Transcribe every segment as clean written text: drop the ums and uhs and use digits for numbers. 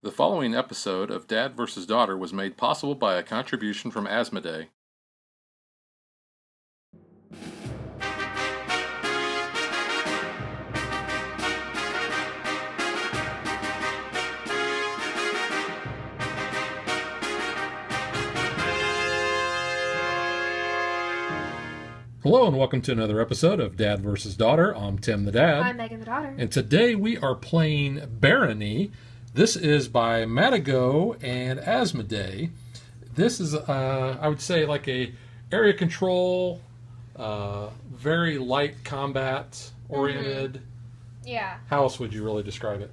The following episode of Dad vs. Daughter was made possible by a contribution from Asmodee. Hello and welcome to another episode of Dad vs. Daughter. I'm Tim the Dad. I'm Megan the Daughter. And today we are playing Barony. This is by Matagot and Asmodee. This is, I would say, like a area control, very light combat oriented. Yeah. How else would you really describe it?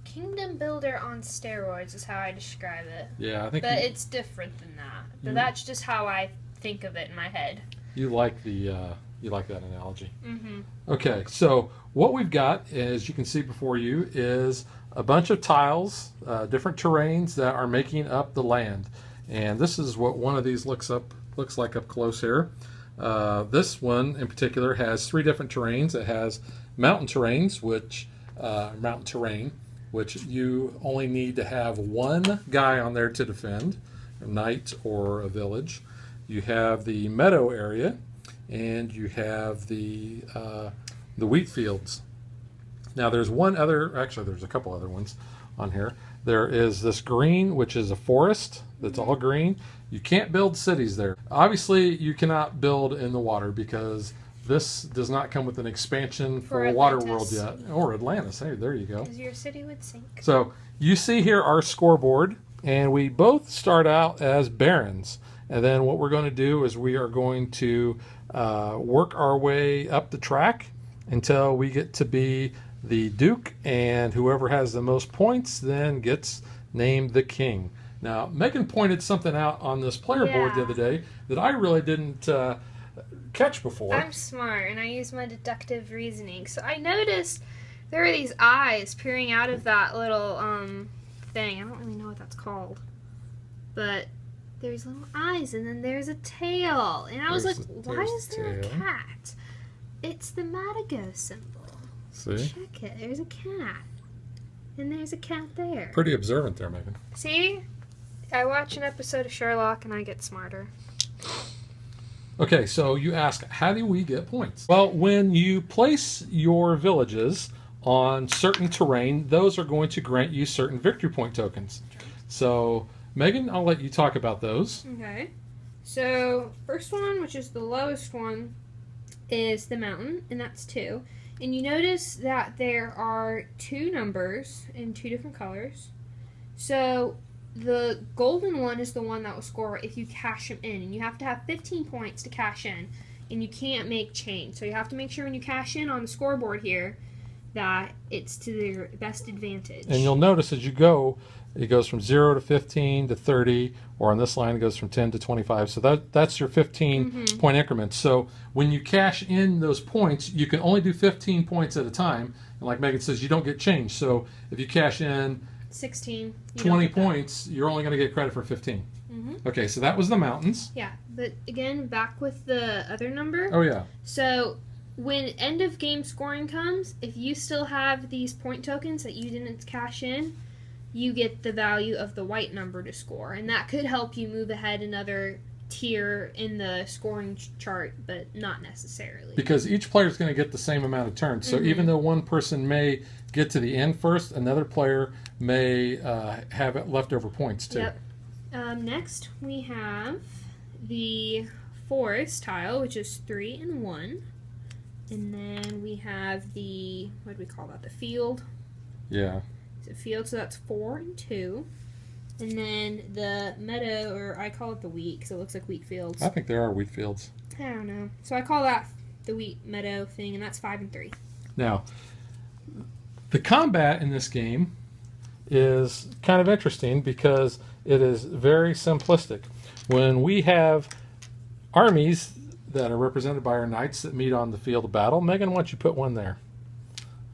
Kingdom builder on steroids is how I describe it. Yeah, I think. But it's different than that. But that's just how I think of it in my head. You like that analogy. Mm-hmm. Okay, so what we've got, as you can see before you, is a bunch of tiles, different terrains that are making up the land. And this is what one of these looks like up close here. This one in particular has three different terrains. It has mountain terrain, which you only need to have one guy on there to defend, a knight or a village. You have the meadow area, and you have the wheat fields. Now there's there's a couple other ones on here. There is this green, which is a forest that's all green. You can't build cities there. Obviously, you cannot build in the water because this does not come with an expansion for a water world yet. Or Atlantis. Hey, there you go. Because your city would sink. So you see here our scoreboard, and we both start out as barons. And then what we're going to do is we are going to work our way up the track until we get to be the Duke, and whoever has the most points then gets named the King. Now, Megan pointed something out on this player board the other day that I really didn't catch before. I'm smart, and I use my deductive reasoning. So I noticed there are these eyes peering out of that little thing. I don't really know what that's called. But there's little eyes, and then there's a tail. And I was like, why is there a cat? It's the Matagot symbol. See? Check it. There's a cat. And there's a cat there. Pretty observant there, Megan. See? I watch an episode of Sherlock and I get smarter. Okay, so you ask, how do we get points? Well, when you place your villages on certain terrain, those are going to grant you certain victory point tokens. So, Megan, I'll let you talk about those. Okay. So, first one, which is the lowest one, is the mountain, and that's 2. And you notice that there are 2 numbers in 2 different colors. So the golden one is the one that will score if you cash them in. And you have to have 15 points to cash in. And you can't make change. So you have to make sure when you cash in on the scoreboard here that it's to their best advantage. And you'll notice as you go, it goes from 0 to 15 to 30, or on this line it goes from 10 to 25. So that's your 15 point increment. So when you cash in those points, you can only do 15 points at a time. And like Megan says, you don't get change. So if you cash in 20 points, you're only going to get credit for 15. Okay, so that was the mountains. Yeah, but again, back with the other number. Oh, yeah. So when end of game scoring comes, if you still have these point tokens that you didn't cash in, you get the value of the white number to score. And that could help you move ahead another tier in the scoring chart, but not necessarily. Because each player is going to get the same amount of turns. So even though one person may get to the end first, another player may have leftover points too. Yep. Next, we have the forest tile, which is 3 and 1. And then we have the, what do we call that, the field? Yeah. It's a field, so that's 4 and 2. And then the meadow, or I call it the wheat, because it looks like wheat fields. I think there are wheat fields. I don't know. So I call that the wheat meadow thing, and that's 5 and 3. Now, the combat in this game is kind of interesting because it is very simplistic. When we have armies that are represented by our knights that meet on the field of battle, Megan, why don't you put one there?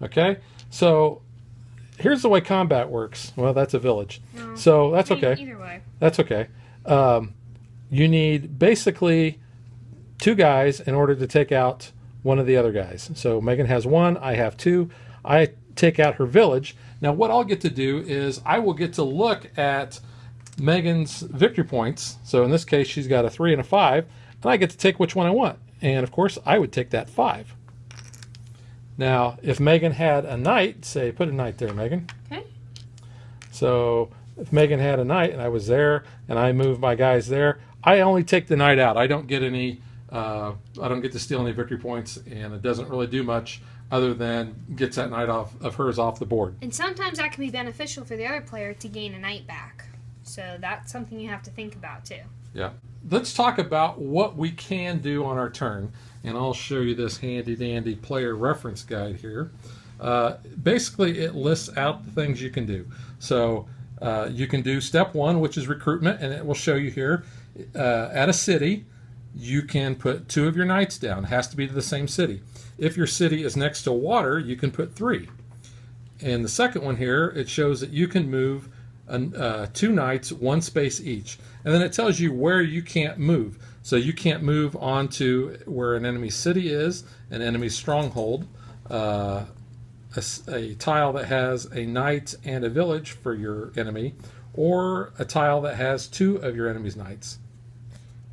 Okay? So here's the way combat works. Well, that's a village. No, so that's okay. Either way. That's okay. You need basically 2 guys in order to take out one of the other guys. So Megan has 1, I have 2. I take out her village. Now what I'll get to do is I will get to look at Megan's victory points. So in this case, she's got a 3 and a 5, and I get to take which one I want. And of course, I would take that 5. Now, if Megan had a knight, say, put a knight there, Megan. Okay. So if Megan had a knight and I was there and I moved my guys there, I only take the knight out. I don't get any, I don't get to steal any victory points, and it doesn't really do much other than gets that knight of hers off the board. And sometimes that can be beneficial for the other player to gain a knight back. So that's something you have to think about too. Yeah. Let's talk about what we can do on our turn. And I'll show you this handy dandy player reference guide here. Basically, it lists out the things you can do. So you can do step 1, which is recruitment, and it will show you here. At a city, you can put 2 of your knights down. It has to be to the same city. If your city is next to water, you can put 3. And the second one here, it shows that you can move 2 knights 1 space each. And then it tells you where you can't move. So you can't move on to where an enemy city is, an enemy stronghold, a tile that has a knight and a village for your enemy, or a tile that has 2 of your enemy's knights.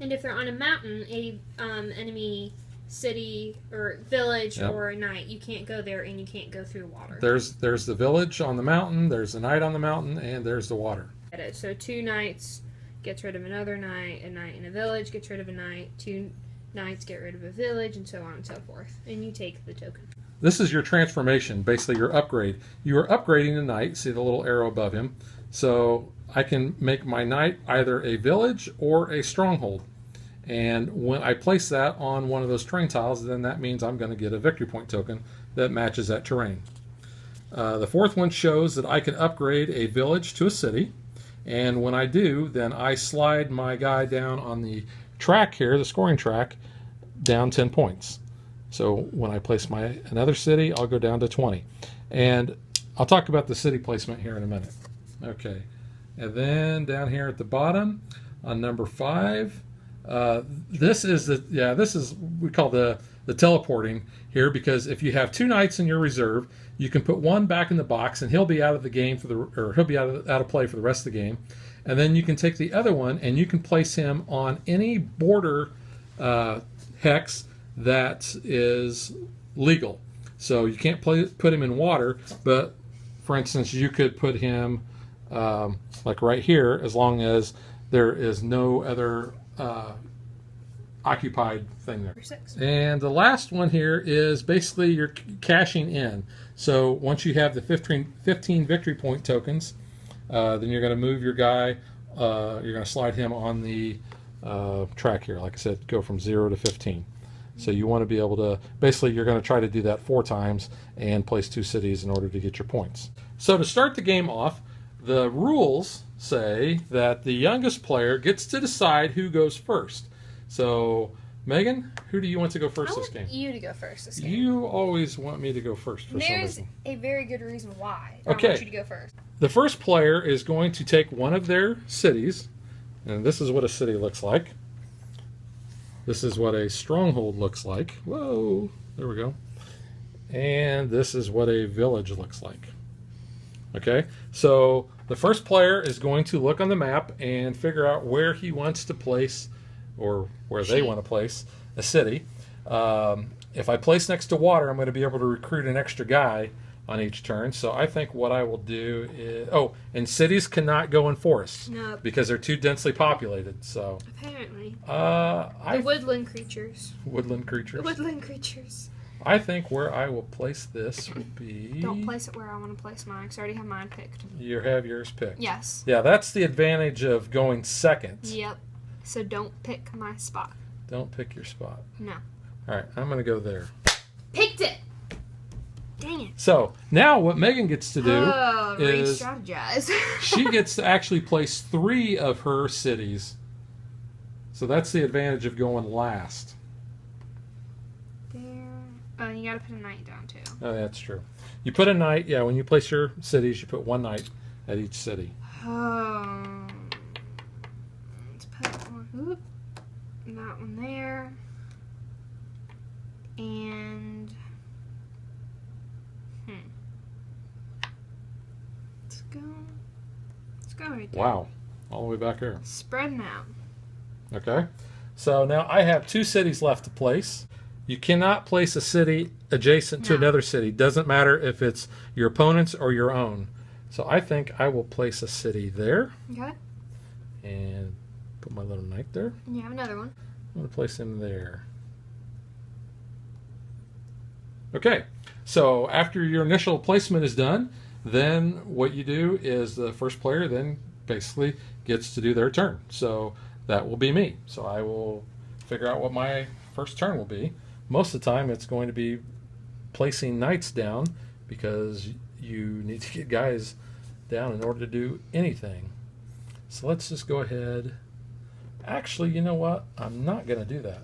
And if they're on a mountain, a enemy city or village or a knight, you can't go there, and you can't go through water. There's the village on the mountain, there's the knight on the mountain, and there's the water. So 2 knights gets rid of another knight, a knight in a village gets rid of a knight, 2 knights get rid of a village, and so on and so forth. And you take the token. This is your transformation, basically your upgrade. You are upgrading the knight, see the little arrow above him. So I can make my knight either a village or a stronghold. And when I place that on one of those terrain tiles, then that means I'm going to get a victory point token that matches that terrain. The fourth one shows that I can upgrade a village to a city. And when I do, then I slide my guy down on the track here, the scoring track, down 10 points. So when I place another city, I'll go down to 20. And I'll talk about the city placement here in a minute. Okay. And then down here at the bottom, on number 5, this is we call the teleporting here, because if you have 2 knights in your reserve, you can put 1 back in the box, and he'll be out of the game he'll be out of play for the rest of the game. And then you can take the other one and you can place him on any border hex that is legal. So you can't put him in water, but for instance, you could put him like right here, as long as there is no other occupied thing there. 6. And the last one here is basically you're cashing in. So once you have the 15 victory point tokens, then you're going to move your guy, you're going to slide him on the track here. Like I said, go from 0 to 15. So you want to be able to, basically you're going to try to do that 4 times and place 2 cities in order to get your points. So to start the game off, the rules say that the youngest player gets to decide who goes first. So, Megan, who do you want to go first this game? I want you to go first this game. You always want me to go first for some There's reason. a very good reason why I want you to go first. The first player is going to take one of their cities, and this is what a city looks like. This is what a stronghold looks like. Whoa, there we go. And this is what a village looks like. Okay, so the first player is going to look on the map and figure out where he wants to place, or where they want to place, a city. If I place next to water, I'm going to be able to recruit an extra guy on each turn. So I think what I will do is... Oh, and cities cannot go in forests. Nope. Because they're too densely populated. So apparently. The woodland creatures. Woodland creatures. The woodland creatures. I think where I will place this will be... Don't place it where I want to place mine, because I already have mine picked. You have yours picked. Yes. Yeah, that's the advantage of going second. Yep. So don't pick my spot. Don't pick your spot. No. All right, I'm going to go there. Picked it! Dang it. So now what Megan gets to do is re-strategize. she gets to actually place 3 of her cities. So that's the advantage of going last. There. Oh, you gotta put a knight down too. Oh, that's true. You put a knight, yeah, when you place your cities, you put 1 knight at each city. Oh. Let's put one, that one there. And Let's go right there. Wow. All the way back here. Spread them out. Okay. So now I have 2 cities left to place. You cannot place a city adjacent to No. another city. Doesn't matter if it's your opponent's or your own. So I think I will place a city there. Okay. And put my little knight there. And you have another one. I'm going to place him there. Okay. So after your initial placement is done, then what you do is the first player then basically gets to do their turn. So that will be me. So I will figure out what my first turn will be. Most of the time it's going to be placing knights down because you need to get guys down in order to do anything. So let's just go ahead. Actually, you know what? I'm not going to do that.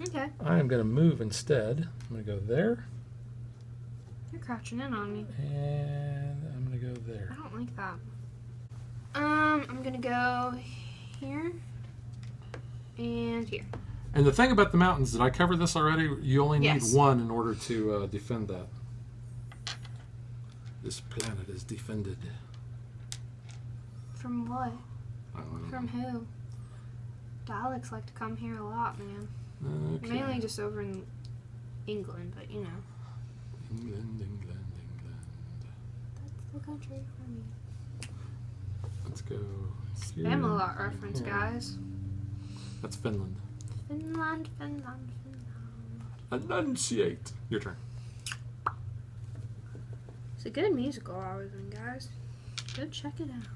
Okay. I am going to move instead. I'm going to go there. You're crouching in on me. And I'm going to go there. I don't like that. I'm gonna go here and here. And the thing about the mountains, did I cover this already? You only need Yes. 1 in order to defend that. This planet is defended. From what? I don't know. From who? Daleks like to come here a lot, man. Okay. Mainly just over in England, but you know. England. That's the country for me. Let's go here. Spamalot reference, Here. guys. That's Finland. Finland. Enunciate. Your turn. It's a good musical I was in, guys. Go check it out.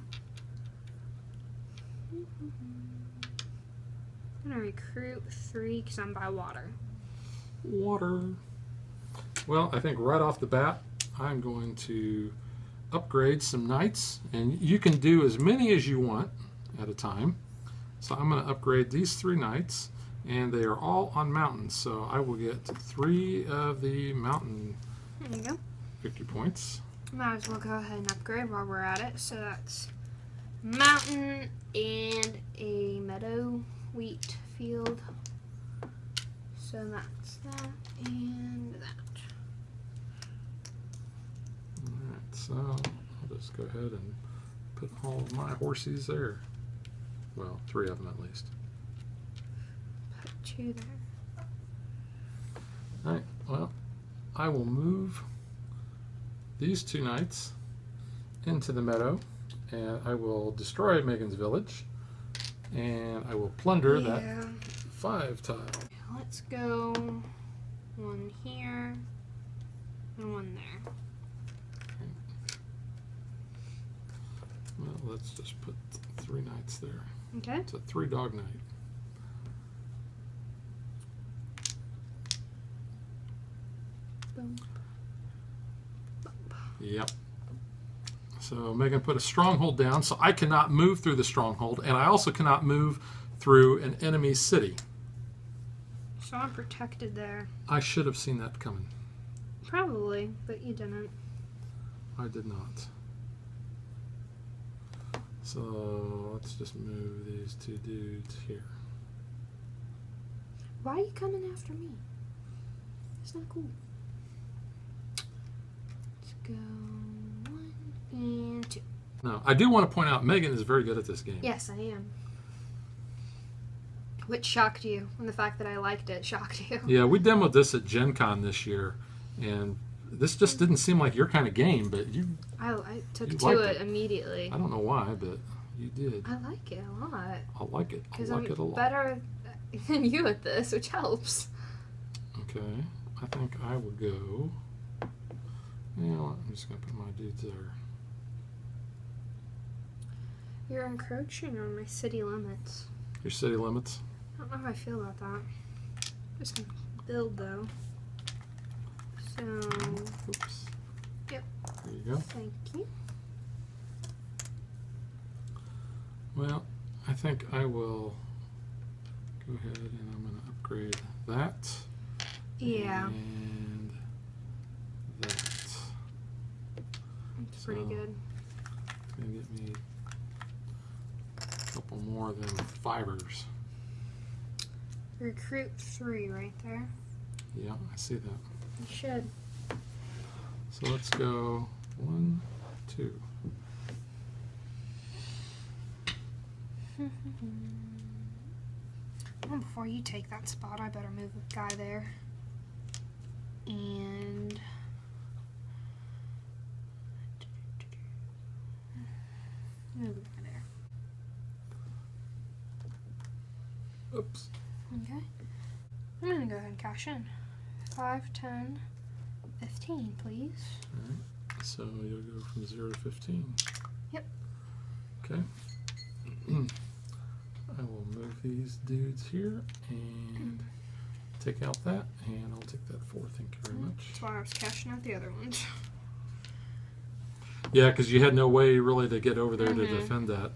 I'm gonna recruit 3 because I'm by water. Water. Well, I think right off the bat, I'm going to upgrade some knights, and you can do as many as you want at a time. So I'm going to upgrade these 3 knights, and they are all on mountains. So I will get 3 of the mountain There you go. victory points. Might as well go ahead and upgrade while we're at it. So that's mountain and a meadow wheat field. So that's that and that. Alright, so I'll just go ahead and put all of my horses there. Well, 3 of them at least. Put 2 there. Alright, well, I will move these 2 knights into the meadow, and I will destroy Megan's village, and I will plunder that 5 tile. Let's go 1 here and 1 there. Well, let's just put 3 knights there. Okay. It's a 3 dog knight. Boom. Yep. So Megan put a stronghold down, so I cannot move through the stronghold, and I also cannot move through an enemy city. So I'm protected there. I should have seen that coming. Probably, but you didn't. I did not. So let's just move these 2 dudes here. Why are you coming after me? It's not cool. Let's go 1 and 2. Now, I do want to point out Megan is very good at this game. Yes, I am. Which shocked you? And the fact that I liked it shocked you. Yeah, we demoed this at Gen Con this year, and this just didn't seem like your kind of game, but I took You to liked it it. immediately. I don't know why, but you did. I like it a lot. I like it. I Because like I'm it a lot. better than you at this, which helps. Okay, I think I will go. You know what? I'm just going to put my dudes there. You're encroaching on my city limits. Your city limits. I don't know how I feel about that. Just gonna build though. So, Oops. Yep. There you go. thank you. Well, I think I will go ahead and I'm going to upgrade that. Yeah, And that. it's pretty So- good. It's going to get me a couple more than fibers. Recruit 3 right there. Yeah, I see that. You should. So let's go 1, 2. Well, before you take that spot, I better move a guy there. And move a guy there. Oops. Okay. I'm going to go ahead and cash in. 5, 10, 15, please. All right. So you'll go from 0 to 15. Yep. Okay. I will move these dudes here and take out that, and I'll take that 4. Thank you very much. That's why I was cashing out the other ones. Yeah, because you had no way really to get over there to defend that.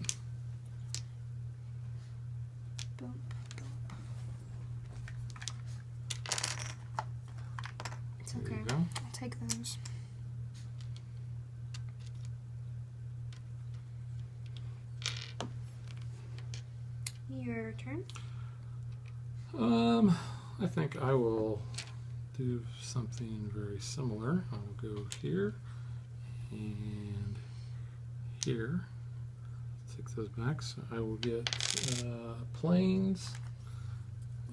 Boom, boom. It's There okay. you go. I'll take those. Your turn. I think I will do something very similar. I'll go here and here. Take those back. So I will get planes.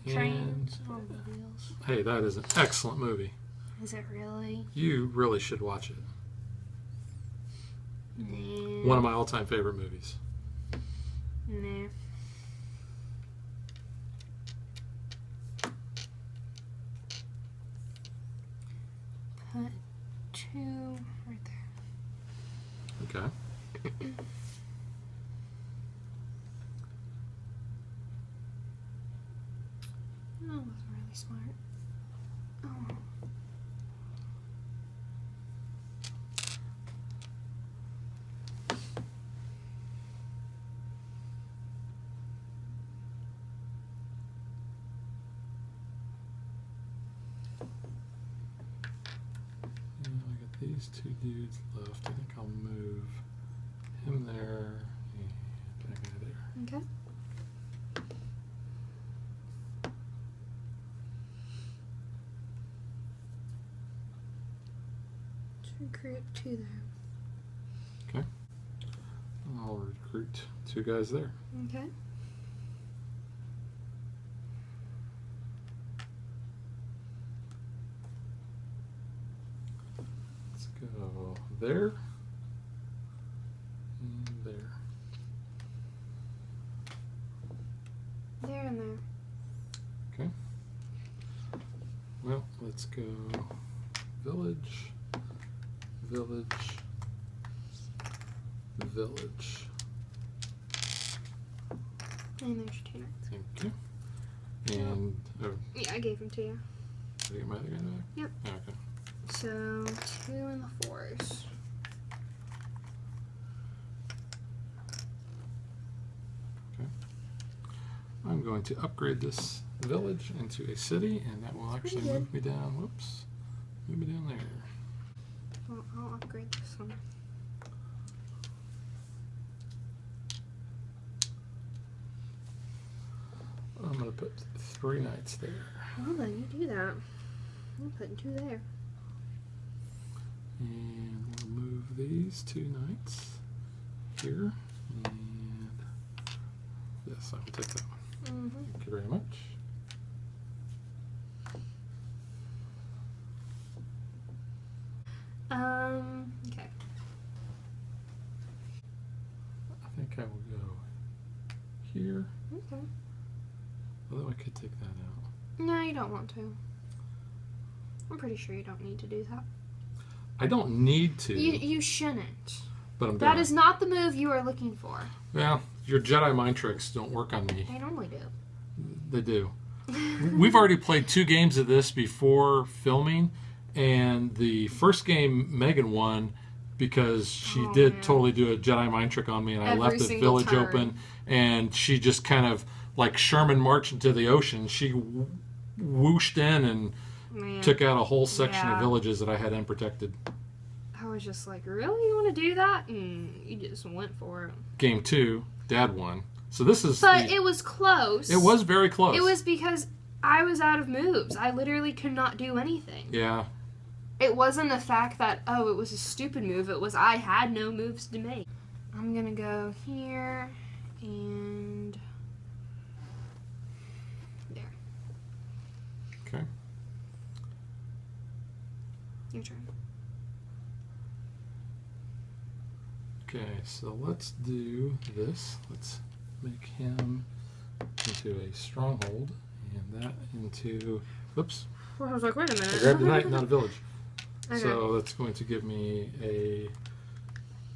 Trains, automobiles. Hey, that is an excellent movie. Is it really? You really should watch it. Nah. One of my all-time favorite movies. Nah. Put 2 right there. Okay. Oh, that was really smart. Oh. I got these 2 dudes left. I think I'll move him there and that guy there. Okay. Recruit 2 there. Okay. I'll recruit 2 guys there. Okay. Let's go there and there. There and there. Okay. Well, let's go village, village, village. And there's 2 knights. Thank you. And oh, Yeah, I gave them to you. did I get my other guy back? Yep. Okay. So 2 in the 4s. Okay. I'm going to upgrade this village into a city, and that will actually good. move me down. Whoops. Move me down there. Well, I'll upgrade this one. I'm going to put 3 knights there. Well, then you do that. I'm putting 2 there. And we'll move these 2 knights here. And yes, I will take that one. Thank you very much. Okay. I think I will go here. Okay. Although I could take that out. No, you don't want to. I'm pretty sure you don't need to do that. I don't need to, You shouldn't. but I'm That doing is not the move you are looking for. Well, your Jedi mind tricks don't work on me. They normally do. They do. We've already played 2 games of this before filming, and the first game Megan won because she did man. totally do a Jedi mind trick on me, and I Every left the single village turn. open, and she just kind of like Sherman marched into the ocean. She whooshed in and Man, took out a whole section of Yeah. villages that I had unprotected. I was just like, really? You want to do that? And you just went for it. Game 2, Dad won. So this is. But it was close. It was very close. It was because I was out of moves. I literally could not do anything. Yeah. It wasn't the fact that, oh, it was a stupid move. It was I had no moves to make. I'm going to go here and there. Okay. Your turn. Okay, so let's do this. Let's make him into a stronghold, and that into, whoops, Well, I was like, wait a minute. I grabbed a knight, not a village. Okay. So that's going to give me a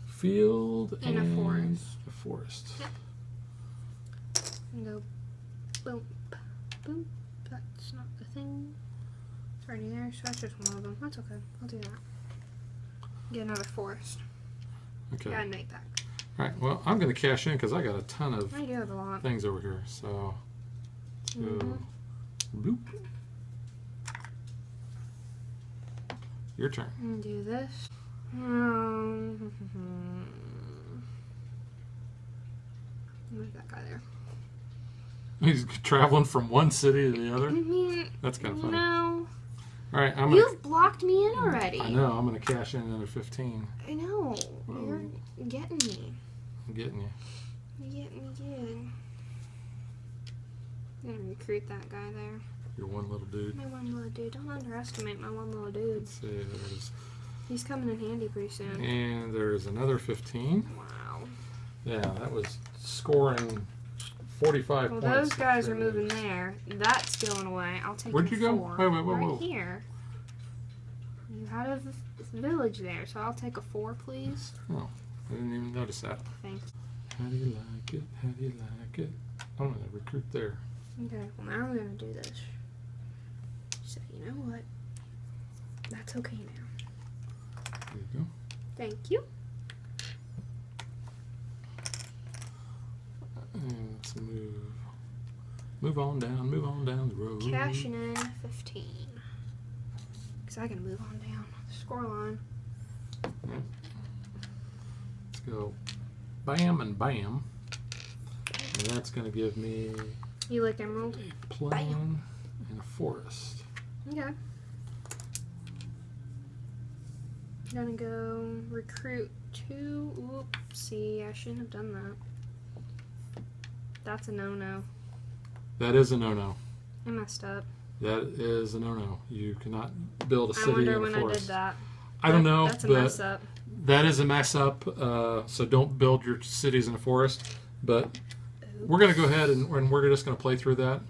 field And a forest. A forest. Yep. And go boom, boom. That's not the thing. It's already there, so that's just one of them. That's okay. I'll do that. Get another forest. Okay. Got a knight back. All right. Well, I'm going to cash in because I got a ton of I do have a lot. things over here. So let's go. Boop. Your turn. I'm gonna do this. Move that guy there. He's traveling from one city to the I other. mean, That's kind of funny. no. All right, I'm gonna. You've blocked me in already. I know. I'm gonna cash in another 15. I know. Whoa. You're getting me. I'm getting you. You're getting me good. I'm gonna recruit that guy there. Your one little dude. My one little dude. Don't underestimate my one little dude. Let's see. There's He's coming in handy pretty soon. and there's another 15. Wow. Yeah, that was scoring 45 Well, points. those guys are moving there. That's going away. I'll take Where'd you go? 4. Wait, right whoa. here. You had a village there, so I'll take a 4, please. Oh, I didn't even notice that. Thanks. How do you like it? How do you like it? I'm gonna recruit there. Okay, well now I'm gonna do this. So you know what? That's okay now. There you go. Thank you. And let's move on down the road. Cashing in 15. Because I can move on down the score line. Let's go bam and bam. And that's going to give me You like emerald? a plain and a forest. Okay. Gonna go recruit 2. Oopsie, I shouldn't have done that. That's a no-no. That is a no-no. I messed up. That is a no-no. You cannot build a I city wonder in a when I forest. did that. I don't know, That's a but mess up. that is a mess up. So don't build your cities in a forest. But we're going to go ahead and we're just going to play through that.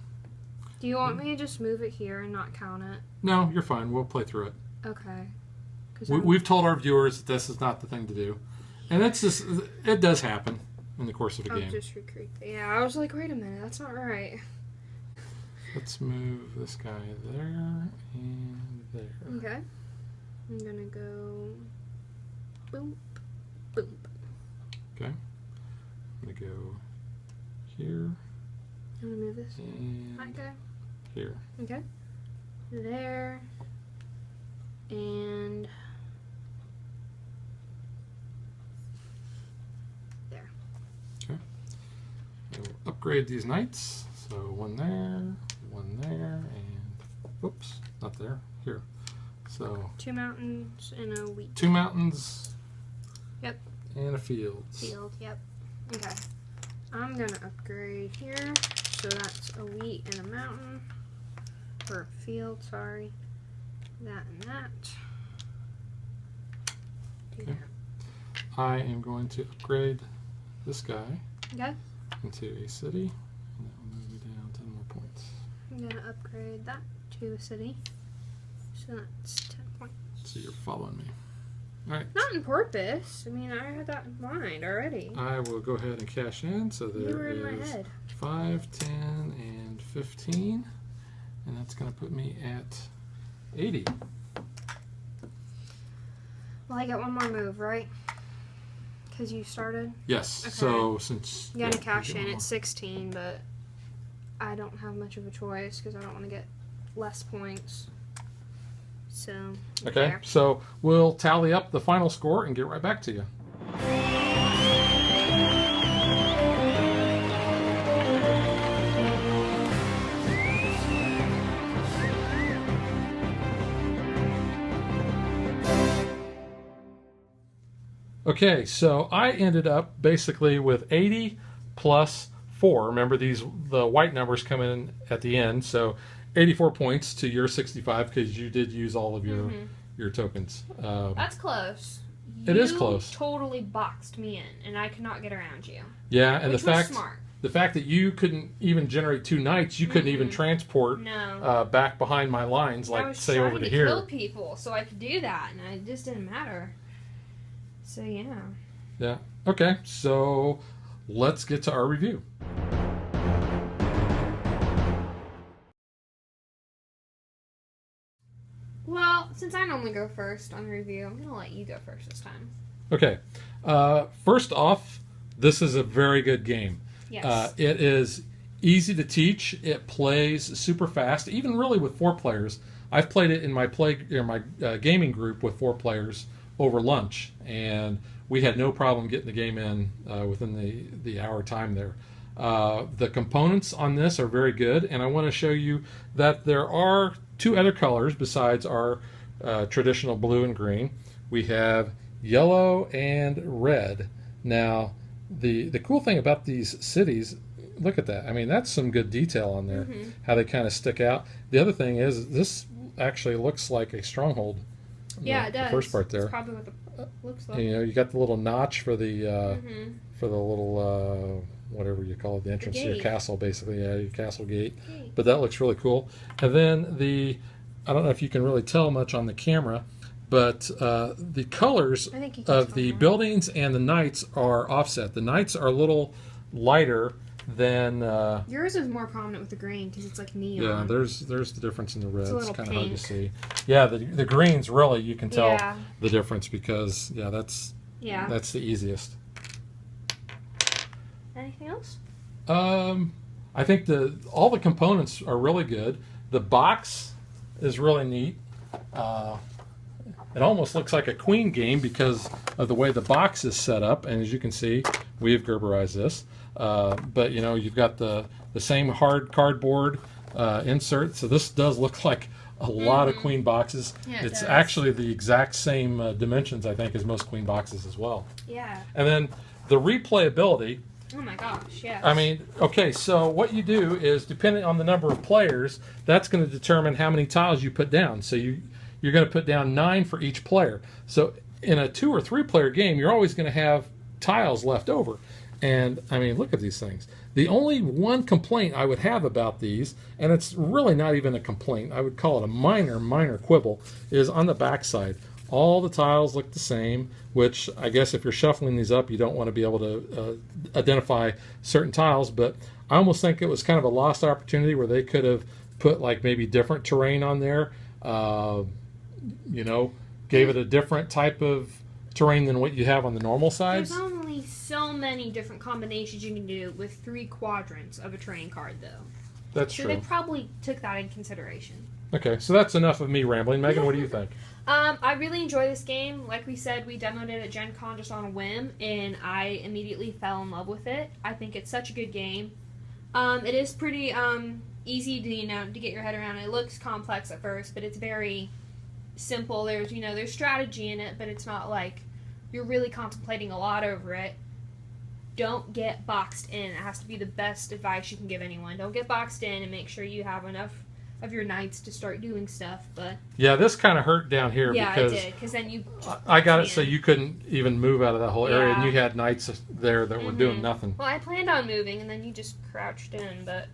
Do you want me to just move it here and not count it? No, you're fine. We'll play through it. Okay. We've told our viewers that this is not the thing to do. And it's just, it does happen in the course of a I'll game. just recruit. Yeah, I was like, wait a minute, that's not right. Let's move this guy there and there. Okay. I'm gonna go boom, boom. Okay. I'm going to go here I'm gonna move this. and Okay. here. Okay. There. And there. We'll upgrade these knights. So one there, and whoops, not there, here. So 2 mountains and a wheat 2 mountains. Yep. And a fields. field. Yep. Okay. I'm gonna upgrade here. So that's a wheat and a mountain. Or a field, sorry. That and that. Do Okay. I am going to upgrade this guy that. Okay. into a city, and that will move me down 10 more points. I'm gonna upgrade that to a city. So that's 10 points. So you're following me. All right. Not on purpose. I mean, I had that in mind already. I will go ahead and cash in. So You there were in my is head. 5, 10, and 15, and that's going to put me at 80. Well, I got one more move, right? Because you started. Yes. Okay. So since You gotta yeah, cash get in. one It's 16, but I don't have much of a choice because I don't want to get less points. So. more. Okay. there. So we'll tally up the final score and get right back to you. Okay, so I ended up basically with 80 plus 4. Remember, the white numbers come in at the end, so 84 points to your 65 because you did use all of your tokens. That's close. It is close. You totally boxed me in, and I could not get around you. Yeah, and which was smart. The fact that you couldn't even generate 2 knights, you couldn't even transport back behind my lines, like say over to here. I was trying to kill people, so I could do that, and it just didn't matter. So yeah. Yeah. Okay. So let's get to our review. Well, since I normally go first on the review, I'm gonna let you go first this time. Okay. First off, this is a very good game. Yes. It is easy to teach. It plays super fast, even really with 4 players. I've played it in my gaming group with 4 players over lunch, and we had no problem getting the game in within the hour time there. The components on this are very good, and I want to show you that there are 2 other colors besides our traditional blue and green. We have yellow and red. Now, the cool thing about these cities, look at that. I mean, that's some good detail on there, how they kind of stick out. The other thing is this actually looks like a stronghold. Yeah, it does. The first part there. That's probably what it looks like. You know, you got the little notch for the little whatever you call it, the entrance to your castle, basically. Yeah, your castle gate. But that looks really cool. And then I don't know if you can really tell much on the camera, but the colors of the buildings and the knights are offset. The knights are a little lighter than yours is more prominent with the green because it's like neon. Yeah, there's the difference in the red. It's kind of hard to see. Yeah, the greens really you can tell the difference because that's the easiest. Anything else? I think all the components are really good. The box is really neat. It almost looks like a Queen game because of the way the box is set up, and as you can see, we have Gerberized this. But you know, you've got the same hard cardboard insert, so this does look like a lot of Queen boxes. Yeah, it's actually the exact same dimensions, I think, as most Queen boxes as well. Yeah. And then the replayability. Oh my gosh, yeah. I mean, okay, so what you do is, depending on the number of players, that's going to determine how many tiles you put down. So you're going to put down 9 for each player. So in a 2 or 3 player game, you're always going to have tiles left over. And I mean, look at these things. The only one complaint I would have about these, and it's really not even a complaint, I would call it a minor quibble, is on the back side. All the tiles look the same, which I guess if you're shuffling these up, you don't want to be able to identify certain tiles, but I almost think it was kind of a lost opportunity where they could have put like maybe different terrain on there, you know, gave it a different type of terrain than what you have on the normal sides. There's only so many different combinations you can do with 3 quadrants of a terrain card, though. That's true. So they probably took that in consideration. Okay, so that's enough of me rambling. Megan, what do you think? I really enjoy this game. Like we said, we demoed it at Gen Con just on a whim, and I immediately fell in love with it. I think it's such a good game. It is pretty easy to get your head around. It looks complex at first, but it's very simple. There's strategy in it, but it's not like you're really contemplating a lot over it. Don't get boxed in. It has to be the best advice you can give anyone. Don't get boxed in, and make sure you have enough of your knights to start doing stuff. But yeah, this kind of hurt down here because it did, because then I got it so you couldn't even move out of that whole area, and you had knights there that were doing nothing. Well, I planned on moving, and then you just crouched in. But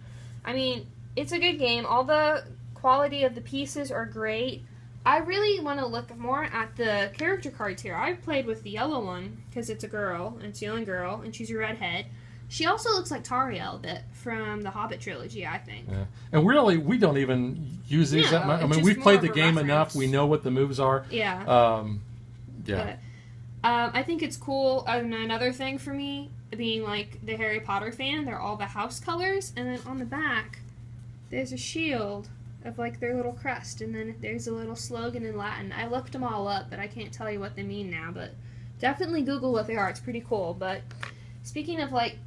I mean, it's a good game. All the quality of the pieces are great. I really want to look more at the character cards here. I played with the yellow one because it's a girl, and it's the only girl, and she's a redhead. She also looks like Tariel a bit from the Hobbit trilogy, I think. Yeah. And really, we don't even use these that much. I mean, we've played the game enough. We know what the moves are. Yeah. Yeah. But, I think it's cool. Another thing for me, being like the Harry Potter fan, they're all the house colors, and then on the back, there's a shield of like their little crest, and then there's a little slogan in Latin. I looked them all up, but I can't tell you what they mean now, but definitely Google what they are. It's pretty cool. But speaking of like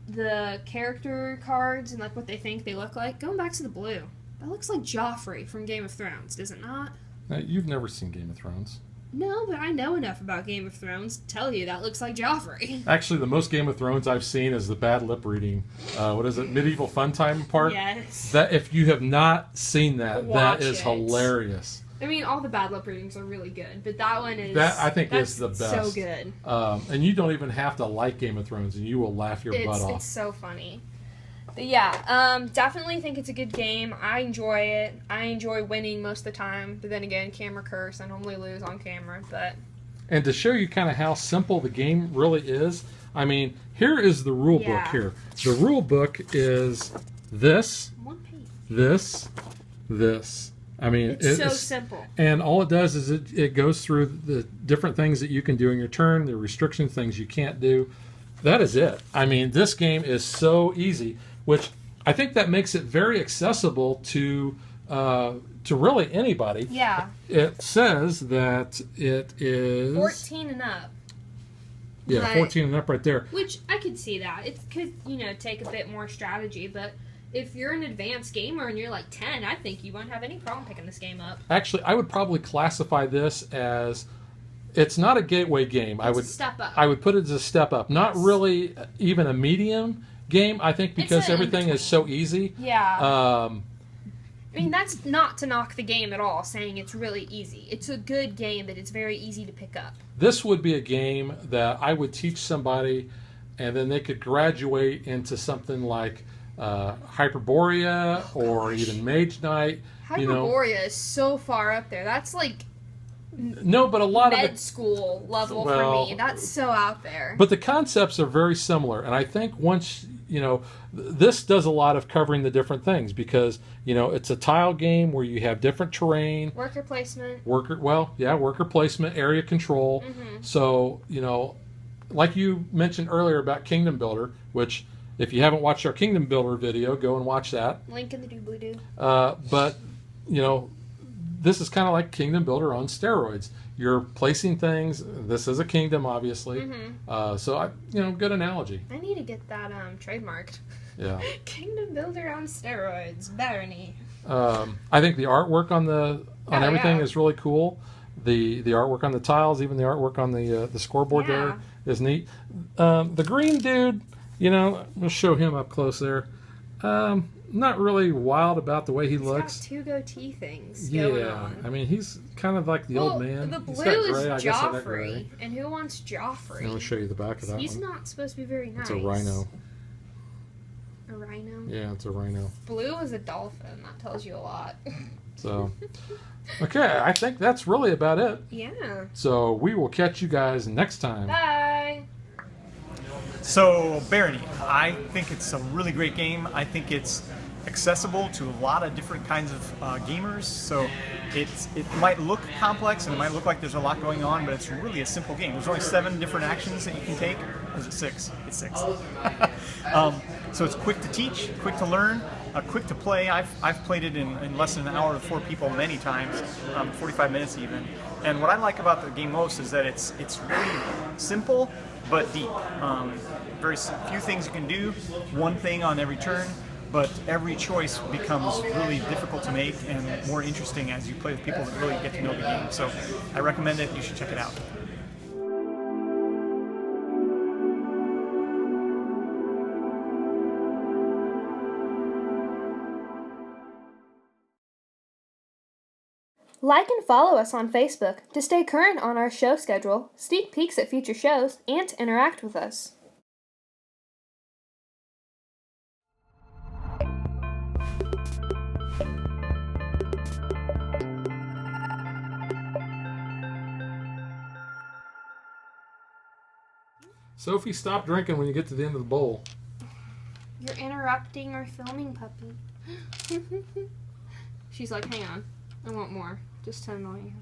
the character cards and like what they think they look like, going back to the blue, that looks like Joffrey from Game of Thrones, does it not? You've never seen Game of Thrones. No, but I know enough about Game of Thrones to tell you that looks like Joffrey. Actually, the most Game of Thrones I've seen is the bad lip reading. What is it? Medieval Fun Time part? Yes. That if you have not seen that, Watch that is it. hilarious. I mean, all the bad lip readings are really good, but that one is... That, I think, that's is the best. so good. And you don't even have to like Game of Thrones, and you will laugh your butt off. It's so funny. But yeah, definitely think it's a good game. I enjoy it. I enjoy winning most of the time, but then again, camera curse. I normally lose on camera, but... And to show you kind of how simple the game really is, I mean, here is the rule book here. The rule book is this, One page. this. I mean, it's so simple. And all it does is it goes through the different things that you can do in your turn, the restriction things you can't do. That is it. I mean, this game is so easy, which I think that makes it very accessible to really anybody. Yeah. It says that it is 14 and up. Yeah, But- 14 and up right there. Which I could see that. It could, take a bit more strategy, but if you're an advanced gamer and you're like 10, I think you won't have any problem picking this game up. Actually, I would probably classify this as it's not a gateway game. It's a step up. I would put it as a step up. Not really even a medium game, I think, because everything is so easy. Yeah. I mean, that's not to knock the game at all, saying it's really easy. It's a good game, but it's very easy to pick up. This would be a game that I would teach somebody, and then they could graduate into something like Hyperborea or even Mage Knight. Hyperborea is so far up there. That's like no, but a lot of med school level for me. That's so out there. But the concepts are very similar, and I think once this does a lot of covering the different things because it's a tile game where you have different terrain, worker placement, worker placement, area control. Mm-hmm. So like you mentioned earlier about Kingdom Builder, which if you haven't watched our Kingdom Builder video, go and watch that. Link in the doobly-doo. But this is kind of like Kingdom Builder on steroids. You're placing things. This is a kingdom, obviously. Mm-hmm. So good analogy. I need to get that trademarked. Yeah. Kingdom Builder on steroids, Barony. I think the artwork on everything is really cool. The artwork on the tiles, even the artwork on the scoreboard there is neat. The green dude, we'll show him up close there. Not really wild about the way he looks. He's got two goatee things going on. I mean, he's kind of like the old man. The blue gray, is Joffrey, and who wants Joffrey? Let me show you the back of that He's one. not supposed to be very nice. It's a rhino. A rhino? Yeah, it's a rhino. Blue is a dolphin. That tells you a lot. So, okay, I think that's really about it. Yeah. So we will catch you guys next time. Bye. So, Barony, I think it's a really great game. I think it's accessible to a lot of different kinds of gamers. So it might look complex and it might look like there's a lot going on, but it's really a simple game. There's only 7 different actions that you can take. Or is it 6? It's 6. So it's quick to teach, quick to learn, quick to play. I've played it in less than an hour with 4 people many times, 45 minutes even. And what I like about the game most is that it's really simple but deep. Very few things you can do, one thing on every turn, but every choice becomes really difficult to make and more interesting as you play with people that really get to know the game. So I recommend it. You should check it out. Like and follow us on Facebook to stay current on our show schedule, sneak peeks at future shows, and to interact with us. Sophie, stop drinking when you get to the end of the bowl. You're interrupting our filming, puppy. She's like, hang on, I want more, just to annoy you.